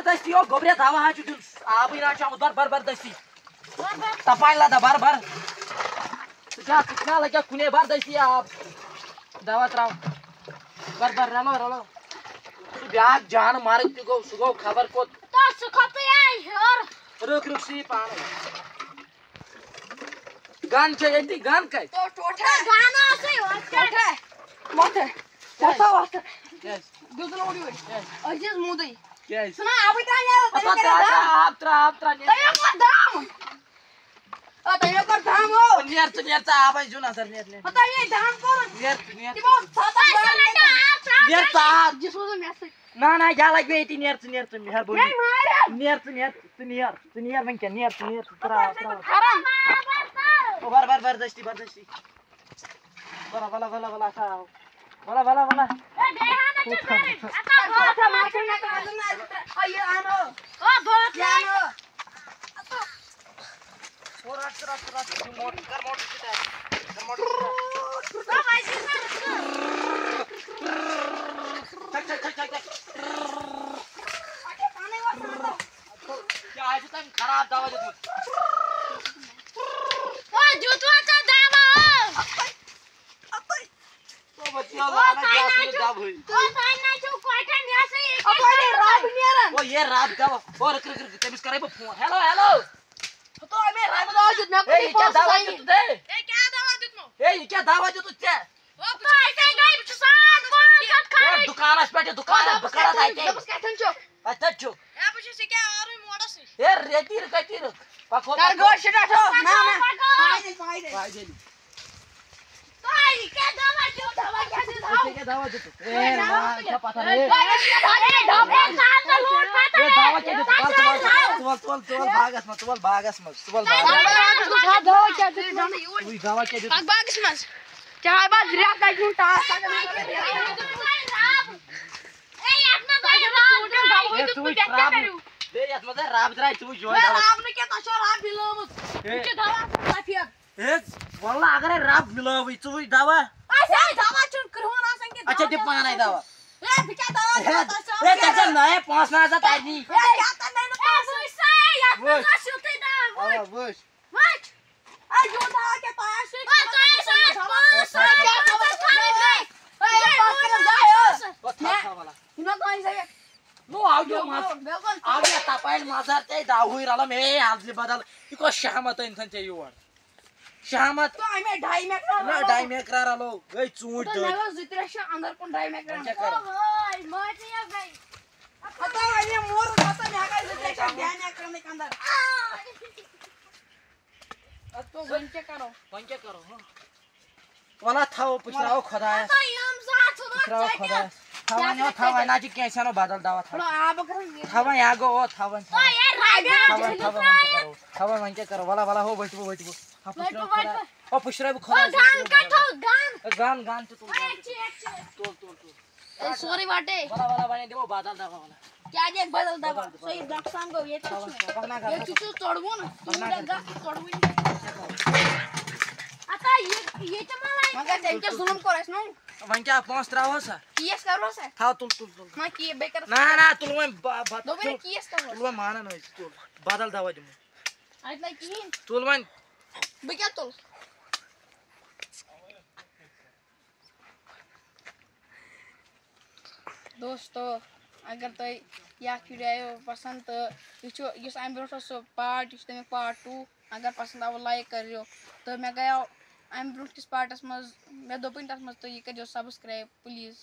बरदस्ती हो गोबरे धावा हा चुदुन आबई ना चाम बर बरदस्ती तपाई ला दा बर क्या कितना लगा कुने बरदस्ती आप दवा त्राव बर रलो तू ब्याग जान मारक तू गो सुगो खबर को तो सुखत यार हेर रुक सी पान गान चाहिए थी गान काय तो टोठा गाना से टोठा मोठे मोठा वास्ता यस दूसरा ओडी यस अजीज मुदई यस सुना आप इतना यार आप त्रा तय को दाम तय को दाम हो नियर आबाई जुना सर नियर ये दाम को नियर तिबो छता नियर ता जिसो मैसेज ना या लग बे इति नियर मेहरबानी नियर मन क्या नियर त्रा ओ बर दस्ती बला का बला ए देहाना चले आता बहुत माचन ना अयो आनो ओ बहुत यानो और रट मोट कर किता तो भाई जी चक क्या आज तक खराब दवा दे तू ओ जूतवा का दाम हो तो बच्चियों वाला क्या सुन दाब हुई तो ताई ना जो कोठा निया से अपने रात नियरन ओ ये रात दवा और तमिस करे फोन हेलो तो मैं रात दवा जुत ना ए क्या दावा दे तू दे ए क्या दवा जुत मो ए क्या दावा दे तू ते ओ तो ऐसे गई साथ पांच खा दुकान दुकान बकरा दाइते बस का थंचो अच्छा जो ए बस से क्या और मोड़ा से ए रेती कती पको कर गोर से डाठो ना पाई दे तो आई क्या दवा क्या दे क्या दावा दे तू ए मां क्या पता रे ए ढोबे साथ लूट खाता ए दावा क्या दे तू भागस मत दवा क्या दे तू दावा क्या दे बागस मत चाहे बात रिया का झूठा ए अपना ए तू राब दे यात मत राब द्राय तू जो दावा आपने क्या तो राब बिलम के दवा लाफिया ए वल्ला अगर राब मिलावई तू दावा ऐसे दवा चुन करहोना संगे अच्छा ते पाना है दावा ए क्या दवा ए त्याचा नाही 5 ना जात आहे नी क्या तो नहीं पैसे से या तो शुते दा बस वच आ जो दवा के पास से तो ऐसे पास क्या खबर खाने दे ए वाला इनो कोई से नो आउडियो मास आउडियो तापायल माजार ते दाहुई राला मे आजले बदल इको शहमत इंसान ते युवर शहमत तो हमें 2.5 में ना 2.5 में करा लो ए चूट तो दे नवा जितरेश अंदर कोण 2.5 में क्या ओय करो? मत या भाई आता ये मोर खाता ना का जितरेश ध्यान या करने के अंदर अब तो वंचे करो वाला था वो पुछराओ खुदा है तो हम साथ पुछराओ खुदा है थावा ना जी कैसा नो बादल दावा था आप करो थावा यहाँ गो ओ थावन ओ ये राजा थावा मन के करो वाला हो बैठो हां पुछराओ खुदा ओ पुछराओ ओ खुदा गान का तो गान तो तुम तोल ए सॉरी बाटे वाला बने दे वो बादल दावा वाला क्या जे बदल दबा सही नुकसान को ये तो ये चुचू तोड़बो ना तोड़बो आता ये चमाला मगर त्यांचे जुलम करस ना वन क्या 5 राहो सा किएस करो से था तुल ना किए बेकर ना तुल में दो मेरे किएस करो तुल में माना नहीं तुल बादल दावा दे आई लाइक की तुल में बेकर तो दोस्तों अगर तो या वीडियो पसंद तो ये ब्रो सो पार्ट पार्ट 2 अगर पसंद आओ लाइक करियो तो मैं गया ब्रो किस पार्टस मज मैं दोपन तस मज तो ये करियो सब्सक्राइब प्लीज।